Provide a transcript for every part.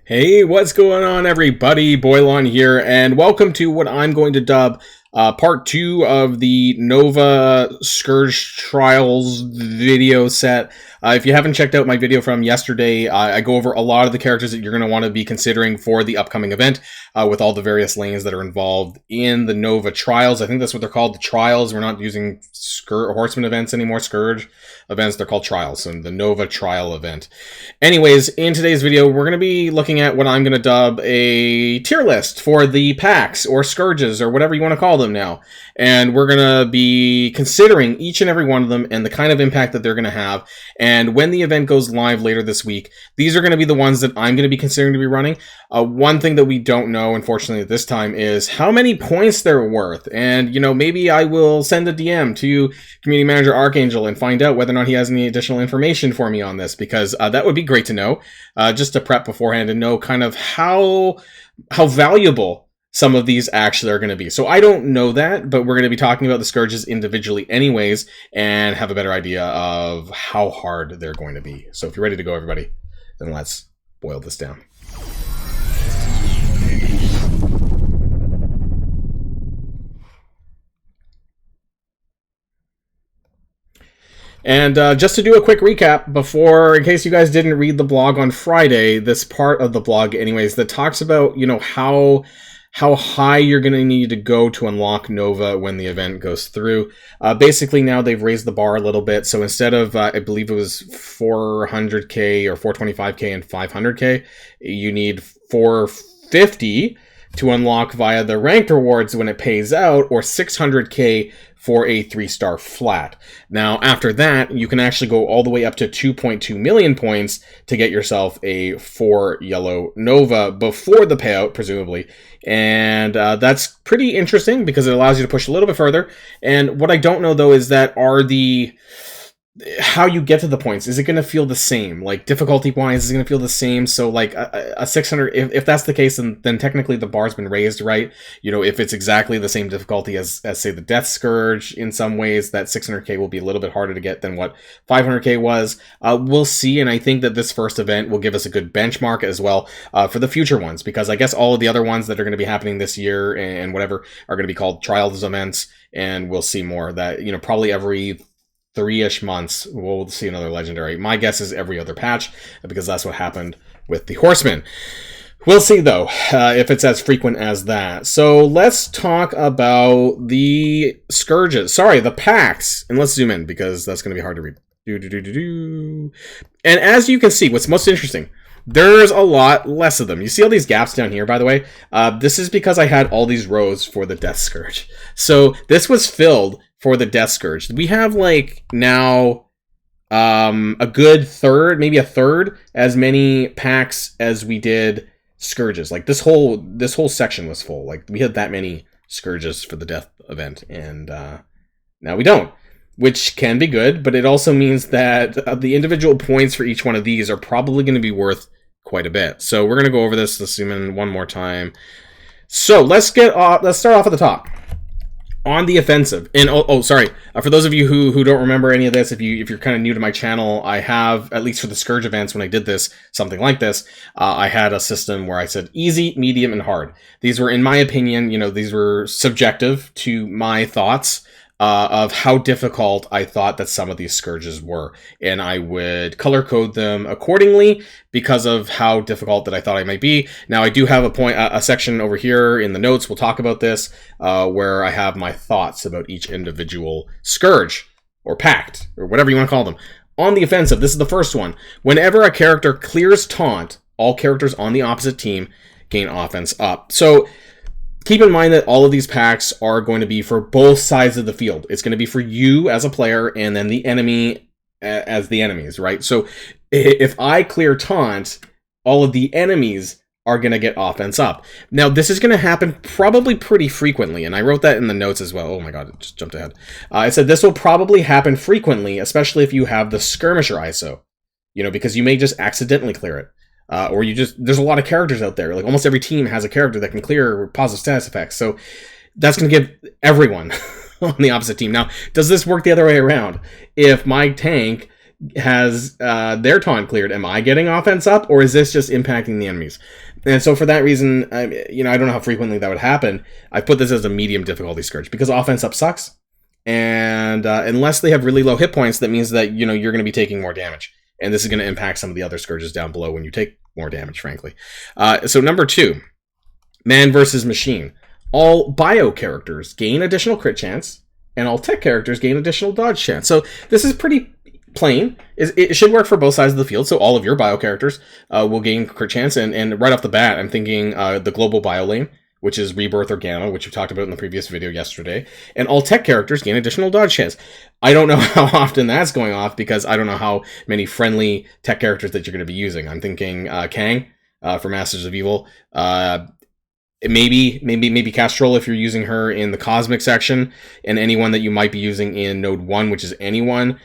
Hey, what's going on, everybody? Boilon here, and welcome to what I'm going to dub part 2 of the Nova Scourge Trials video set. If you haven't checked out my video from yesterday, I go over a lot of the characters that you're going to want to be considering for the upcoming event, with all the various lanes that are involved in the Nova Trials. I think that's what they're called, the Trials. We're not using Horseman events anymore, Scourge events. They're called Trials, so the Nova Trial event. Anyways, in today's video, we're going to be looking at what I'm going to dub a tier list for the packs, or Scourges, or whatever you want to call them now. And we're going to be considering each and every one of them and the kind of impact that they're going to have. And when the event goes live later this week, these are going to be the ones that I'm going to be considering to be running. One thing that we don't know, unfortunately, at this time is how many points they're worth. And, you know, maybe I will send a DM to Community Manager Archangel and find out whether or not he has any additional information for me on this, because that would be great to know, just to prep beforehand and know kind of how valuable some of these actually are going to be. So I don't know that, but we're going to be talking about the Scourges individually anyways, and have a better idea of how hard they're going to be. So if you're ready to go, everybody, then let's boil this down. And just to do a quick recap before, in case you guys didn't read the blog on Friday, this part of the blog anyways, that talks about, you know, how high you're going to need to go to unlock Nova when the event goes through. Basically now they've raised the bar a little bit, so instead of, I believe it was 400k or 425k and 500k, you need 450 to unlock via the ranked rewards when it pays out, or 600k for a 3-star flat. Now, after that, you can actually go all the way up to 2.2 million points to get yourself a 4 yellow Nova before the payout, presumably. And that's pretty interesting because it allows you to push a little bit further. And what I don't know, though, is that how you get to the points, is it going to feel the same? Like, difficulty-wise, is it going to feel the same? So, like, a 600, if that's the case, then technically the bar's been raised, right? You know, if it's exactly the same difficulty as say, the Death Scourge, in some ways, that 600k will be a little bit harder to get than what 500k was. We'll see, and I think that this first event will give us a good benchmark as well for the future ones, because I guess all of the other ones that are going to be happening this year and whatever are going to be called Trials events, and we'll see more that, you know, probably every 3-ish months we'll see another legendary. My guess is every other patch, because that's what happened with the Horseman. We'll see, though, if it's as frequent as that. So let's talk about the Scourges. Sorry, the packs. And let's zoom in, because that's going to be hard to read. And as you can see, what's most interesting, there's a lot less of them. You see all these gaps down here, by the way? This is because I had all these rows for the Death Scourge. So this was filled for the Death Scourge. We have, like, now a good third, maybe a third, as many packs as we did Scourges. Like, this whole section was full. Like, we had that many Scourges for the Death event, and now we don't, which can be good, but it also means that the individual points for each one of these are probably going to be worth quite a bit. So we're going to go over this. Let's zoom in one more time. So let's start off at the top. On the offensive, and sorry, for those of you who don't remember any of this, if you're kind of new to my channel, I have, at least for the Scourge events when I did this, something like this, I had a system where I said easy, medium, and hard. These were, in my opinion, you know, these were subjective to my thoughts of how difficult I thought that some of these Scourges were, and I would color code them accordingly because of how difficult that I thought I might be. Now, I do have a section over here in the notes, we'll talk about this, where I have my thoughts about each individual Scourge, or pact, or whatever you want to call them. On the offensive, this is the first one. Whenever a character clears taunt, all characters on the opposite team gain offense up. So keep in mind that all of these packs are going to be for both sides of the field. It's going to be for you as a player, and then the enemy as the enemies, right? So if I clear taunt, all of the enemies are going to get offense up. Now, this is going to happen probably pretty frequently, and I wrote that in the notes as well. Oh my god, it just jumped ahead. I said this will probably happen frequently, especially if you have the Skirmisher ISO, you know, because you may just accidentally clear it. Or there's a lot of characters out there. Like, almost every team has a character that can clear positive status effects. So that's going to give everyone on the opposite team. Now, does this work the other way around? If my tank has their taunt cleared, am I getting offense up, or is this just impacting the enemies? And so for that reason, I don't know how frequently that would happen. I put this as a medium difficulty Scourge because offense up sucks. And unless they have really low hit points, that means that, you're going to be taking more damage. And this is going to impact some of the other Scourges down below when you take more damage, frankly. So number 2, Man versus Machine. All bio characters gain additional crit chance, and all tech characters gain additional dodge chance. So this is pretty plain. It should work for both sides of the field, so all of your bio characters will gain crit chance. And right off the bat, I'm thinking the global bio lane, which is Rebirth or Gamma, which we talked about in the previous video yesterday. And all tech characters gain additional dodge chance. I don't know how often that's going off because I don't know how many friendly tech characters that you're going to be using. I'm thinking Kang for Masters of Evil. Maybe Castrol if you're using her in the Cosmic section, and anyone that you might be using in Node 1, which is anyone.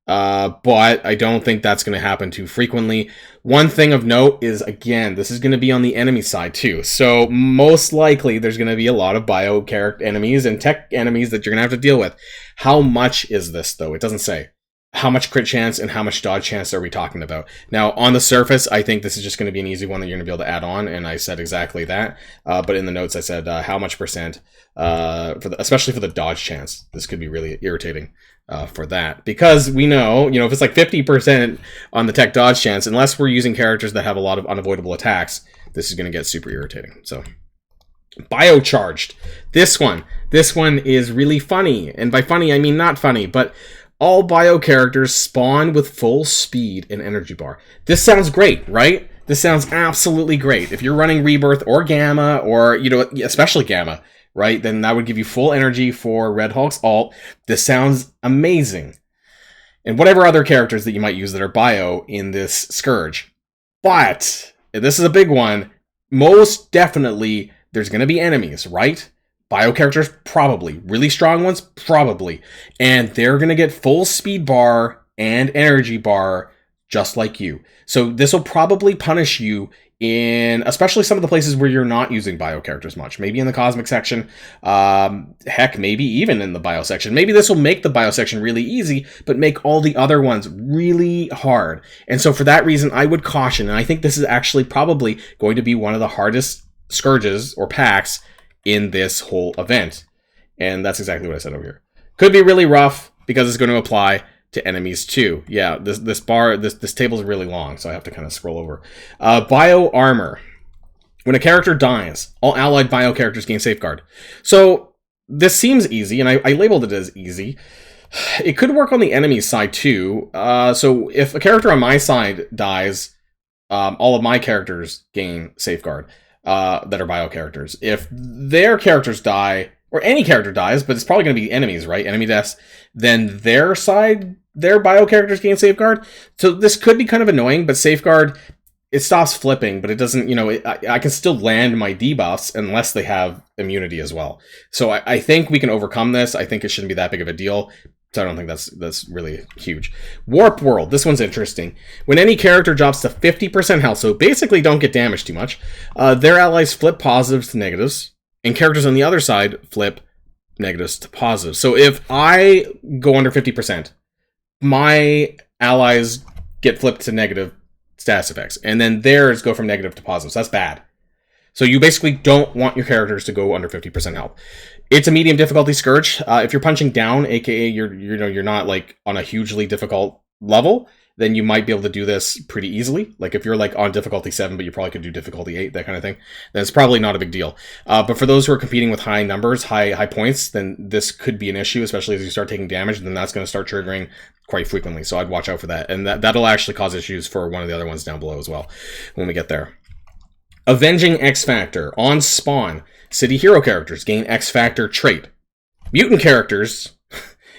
But I don't think that's going to happen too frequently. One thing of note is, again, this is going to be on the enemy side too. So most likely there's going to be a lot of bio character enemies and tech enemies that you're going to have to deal with. How much is this though? It doesn't say. How much crit chance and how much dodge chance are we talking about? Now, on the surface, I think this is just going to be an easy one that you're going to be able to add on, and I said exactly that. But in the notes, I said how much percent, especially for the dodge chance. This could be really irritating for that. Because we know, if it's like 50% on the tech dodge chance, unless we're using characters that have a lot of unavoidable attacks, this is going to get super irritating. So, Biocharged. This one is really funny. And by funny, I mean not funny, but all bio characters spawn with full speed and energy bar. This sounds great, right? This sounds absolutely great. If you're running Rebirth or Gamma, or, especially Gamma, right? Then that would give you full energy for Red Hulk's ult. This sounds amazing. And whatever other characters that you might use that are bio in this Scourge. But, and this is a big one, most definitely there's going to be enemies, right? Bio characters, probably. Really strong ones, probably. And they're going to get full speed bar and energy bar just like you. So this will probably punish you in especially some of the places where you're not using bio characters much. Maybe in the Cosmic section. Heck, maybe even in the bio section. Maybe this will make the bio section really easy, but make all the other ones really hard. And so for that reason, I would caution. And I think this is actually probably going to be one of the hardest Scourges or packs in this whole event. And that's exactly what I said over here. Could be really rough because it's going to apply to enemies too. Yeah, this table is really long, so I have to kind of scroll over. Bio armor. When a character dies, all allied bio characters gain safeguard. So this seems easy, and I labeled it as easy. It could work on the enemy side too. So if a character on my side dies, all of my characters gain safeguard that are bio characters. If their characters die, or any character dies, but it's probably going to be enemies, right? Enemy deaths. Then their side, their bio characters gain safeguard. So this could be kind of annoying, but safeguard, it stops flipping, but it doesn't, I can still land my debuffs unless they have immunity as well. So I think we can overcome this. I think it shouldn't be that big of a deal. So I don't think that's really huge. Warp World. This one's interesting. When any character drops to 50% health, so basically don't get damaged too much, their allies flip positives to negatives, and characters on the other side flip negatives to positives. So if I go under 50%, my allies get flipped to negative status effects, and then theirs go from negative to positive. So that's bad. So you basically don't want your characters to go under 50% health. It's a medium difficulty Scourge. If you're punching down, aka you're not like on a hugely difficult level, then you might be able to do this pretty easily. Like if you're like on difficulty 7, but you probably could do difficulty 8, that kind of thing, then it's probably not a big deal. But for those who are competing with high numbers, high points, then this could be an issue, especially as you start taking damage, and then that's going to start triggering quite frequently. So I'd watch out for that. And that'll actually cause issues for one of the other ones down below as well when we get there. Avenging X Factor. On spawn, City Hero characters gain X Factor trait. Mutant characters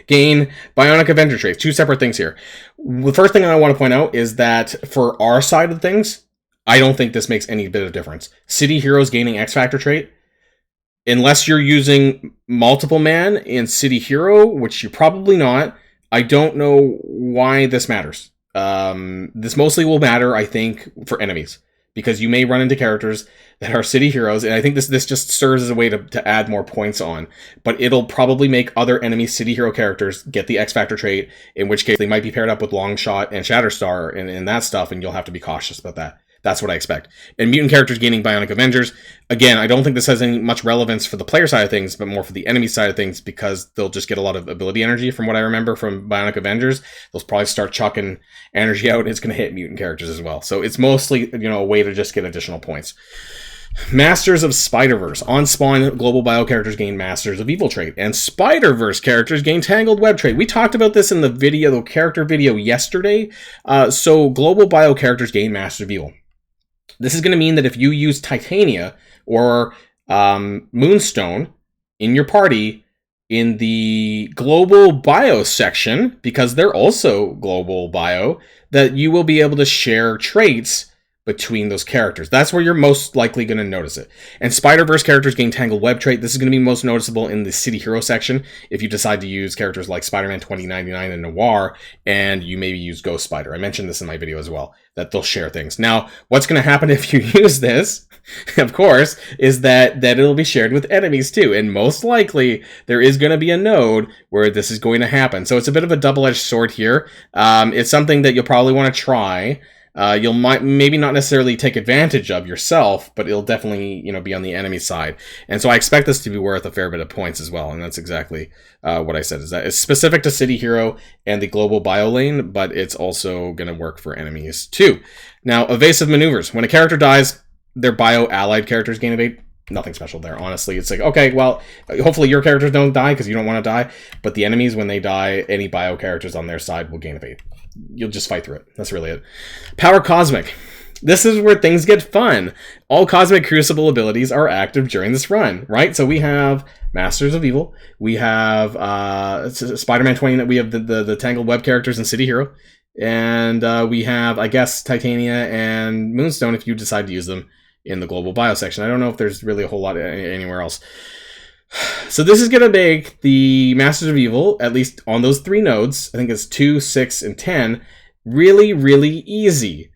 gain Bionic Avenger traits. Two separate things here. The first thing I want to point out is that for our side of things, I don't think this makes any bit of difference. City Heroes gaining X Factor trait, unless you're using multiple man in City Hero, which you're probably not, I don't know why this matters. This mostly will matter, I think, for enemies. because you may run into characters that are city heroes, and I think this just serves as a way to add more points on. But it'll probably make other enemy city hero characters get the X Factor trait, in which case they might be paired up with Longshot and Shatterstar and that stuff, and you'll have to be cautious about that. That's what I expect. And mutant characters gaining Bionic Avengers. Again, I don't think this has any much relevance for the player side of things, but more for the enemy side of things, because they'll just get a lot of ability energy from what I remember from Bionic Avengers. They'll probably start chucking energy out, and it's going to hit mutant characters as well. So it's mostly, a way to just get additional points. Masters of Spider-Verse. On spawn, global bio characters gain Masters of Evil trait, and Spider-Verse characters gain Tangled Web trait. We talked about this in the character video yesterday. So global bio characters gain Masters of Evil. This is going to mean that if you use Titania or Moonstone in your party in the global bio section, because they're also global bio, that you will be able to share traits between those characters. That's where you're most likely going to notice it. And Spider-Verse characters gain Tangled Web trait. This is going to be most noticeable in the City Hero section if you decide to use characters like Spider-Man 2099 and Noir, and you maybe use Ghost Spider. I mentioned this in my video as well, that they'll share things. Now, what's going to happen if you use this, of course, is that it'll be shared with enemies too. And most likely, there is going to be a node where this is going to happen. So it's a bit of a double-edged sword here. It's something that you'll probably want to try. You'll maybe not necessarily take advantage of yourself, but it'll definitely, be on the enemy side. And so I expect this to be worth a fair bit of points as well. And that's exactly what I said, is that it's specific to City Hero and the global bio lane, but it's also going to work for enemies too. Now, evasive maneuvers. When a character dies, their bio allied characters gain evade. Nothing special there, honestly. It's like, okay, well, hopefully your characters don't die because you don't want to die, but the enemies, when they die, any bio characters on their side will gain evade. You'll just fight through it. That's really it. Power Cosmic. This is where things get fun. All Cosmic Crucible abilities are active during this run, right? So we have Masters of Evil. We have Spider-Man 20. We have the Tangled Web characters in City Hero. And we have, I guess, Titania and Moonstone if you decide to use them in the global bio section. I don't know if there's really a whole lot anywhere else. So this is going to make the Masters of Evil, at least on those 3 nodes, I think it's 2, 6, and 10, really, really easy.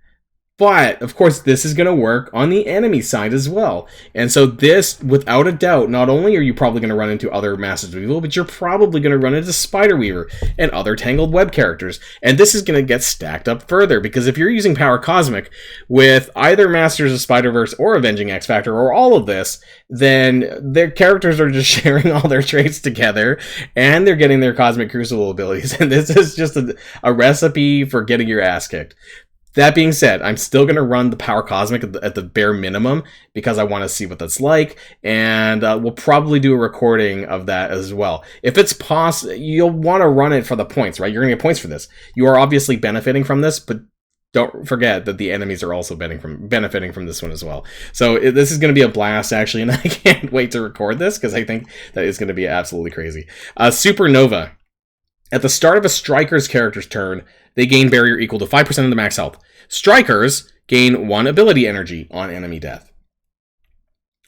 But, of course, this is going to work on the enemy side as well. And so this, without a doubt, not only are you probably going to run into other Masters of Evil, but you're probably going to run into Spider-Weaver and other Tangled Web characters. And this is going to get stacked up further, because if you're using Power Cosmic with either Masters of Spider-Verse or Avenging X Factor or all of this, then their characters are just sharing all their traits together, and they're getting their Cosmic Crucible abilities. And this is just a recipe for getting your ass kicked. That being said, I'm still going to run the Power Cosmic at the bare minimum because I want to see what that's like, and we'll probably do a recording of that as well. If it's possible, you'll want to run it for the points, right? You're going to get points for this. You are obviously benefiting from this, but don't forget that the enemies are also benefiting from this one as well. So this is going to be a blast, actually, and I can't wait to record this because I think that it's going to be absolutely crazy. Supernova. At the start of a Striker's character's turn, they gain barrier equal to 5% of the max health. Strikers gain 1 ability energy on enemy death.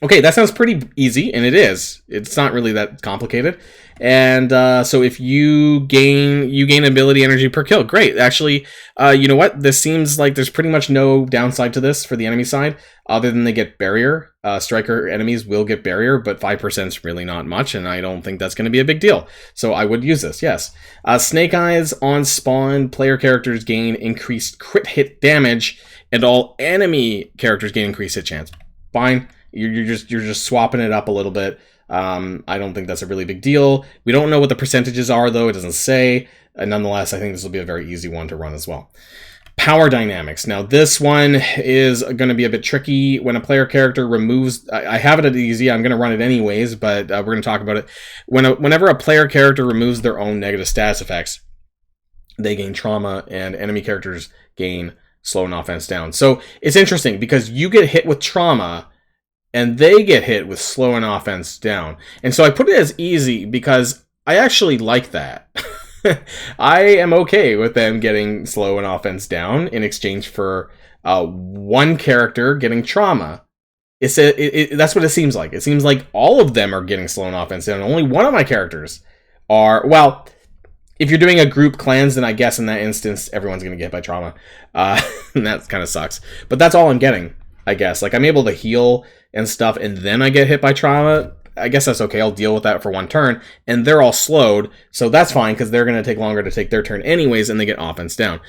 Okay, that sounds pretty easy, and it is. It's not really that complicated. And so if you gain ability energy per kill. Great. Actually, you know what? This seems like there's pretty much no downside to this for the enemy side, other than they get barrier. Striker enemies will get barrier, but 5% is really not much, and I don't think that's going to be a big deal. So I would use this, yes. Snake Eyes on spawn, player characters gain increased crit hit damage, and all enemy characters gain increased hit chance. Fine. You're just swapping it up a little bit. I don't think that's a really big deal. We don't know what the percentages are, though. It doesn't say. Nonetheless, I think this will be a very easy one to run as well. Power dynamics. Now, this one is going to be a bit tricky. When a player character removes... I have it at easy. I'm going to run it anyways, but we're going to talk about it. Whenever a player character removes their own negative status effects, they gain trauma, and enemy characters gain slow and offense down. So it's interesting, because you get hit with trauma, and they get hit with slow and offense down. And so I put it as easy because I actually like that. I am okay with them getting slow and offense down in exchange for one character getting trauma. That's what it seems like. It seems like all of them are getting slow and offense down. Only one of my characters are... Well, if you're doing a group clans, then I guess in that instance, everyone's going to get hit by trauma. And that kind of sucks. But that's all I'm getting. I guess. Like, I'm able to heal and stuff, and then I get hit by trauma. I guess that's okay. I'll deal with that for one turn, and they're all slowed, so that's fine because they're going to take longer to take their turn anyways, and they get offense down.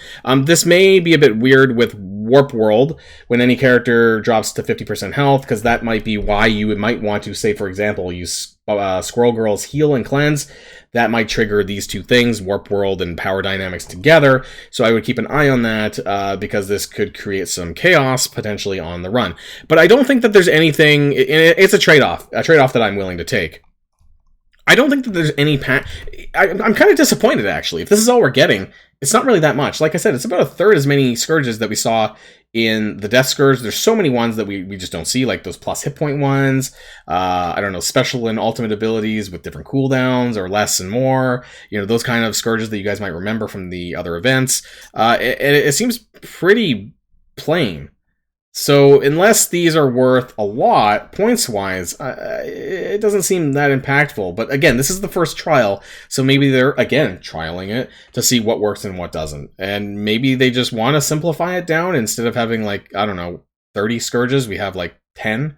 This may be a bit weird with Warp World when any character drops to 50% health, because that might be why you might want to, say, for example, use Squirrel Girl's Heal and Cleanse. That might trigger these two things, Warp World and Power Dynamics together, so I would keep an eye on that, because this could create some chaos, potentially, on the run. But I don't think that there's anything... It's a trade-off that I'm willing to take. I don't think that there's any... I'm kind of disappointed, actually. If this is all we're getting, it's not really that much. Like I said, it's about a third as many Scourges that we saw in the Death Scourge. There's so many ones that we just don't see, like those plus hit point ones. I don't know, special and ultimate abilities with different cooldowns, or less and more. You know, those kind of Scourges that you guys might remember from the other events. It seems pretty plain. So unless these are worth a lot, points-wise, it doesn't seem that impactful. But again, this is the first trial, so maybe they're, again, trialing it to see what works and what doesn't. And maybe they just want to simplify it down. Instead of having, like, I don't know, 30 Scourges, we have, like, 10.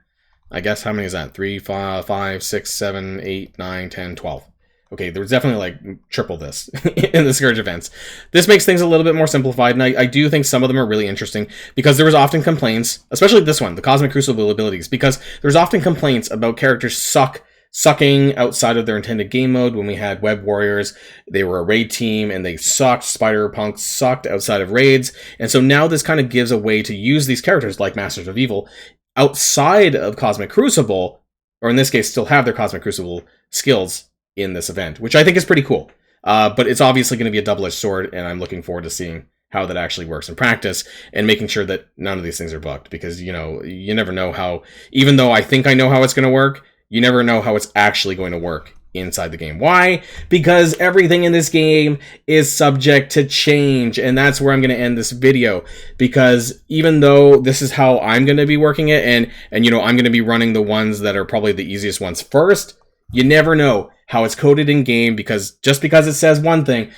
I guess, how many is that? 3, 5, 6, 7, 8, 9, 10, 12. Okay, there's definitely, like, triple this in the Scourge events. This makes things a little bit more simplified, and I do think some of them are really interesting, because there was often complaints, especially this one, the Cosmic Crucible abilities, because there's often complaints about characters sucking outside of their intended game mode. When we had Web Warriors, they were a raid team, and they sucked. Spider-Punks sucked outside of raids, and so now this kind of gives a way to use these characters, like Masters of Evil, outside of Cosmic Crucible, or in this case, still have their Cosmic Crucible skills in this event, which I think is pretty cool. But it's obviously going to be a double-edged sword, and I'm looking forward to seeing how that actually works in practice, and making sure that none of these things are bugged, because, you know, you never know how, even though I think I know how it's going to work, you never know how it's actually going to work inside the game. Why? Because everything in this game is subject to change, and that's where I'm going to end this video, because even though this is how I'm going to be working it, and you know, I'm going to be running the ones that are probably the easiest ones first, you never know how it's coded in game, because just because it says one thing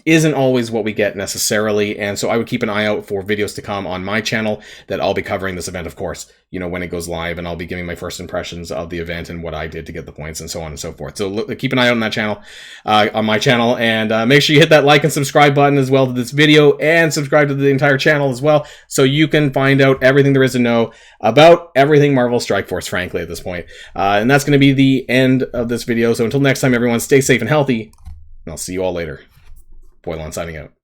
isn't always what we get necessarily. And so I would keep an eye out for videos to come on my channel that I'll be covering this event, of course, you know, when it goes live, and I'll be giving my first impressions of the event and what I did to get the points and so on and so forth. So keep an eye out on that channel, on my channel, and make sure you hit that like and subscribe button as well to this video, and subscribe to the entire channel as well, so you can find out everything there is to know about everything Marvel Strike Force, frankly, at this point. And that's going to be the end of this video. So until next time, everyone, stay safe and healthy, and I'll see you all later. Boilon signing out.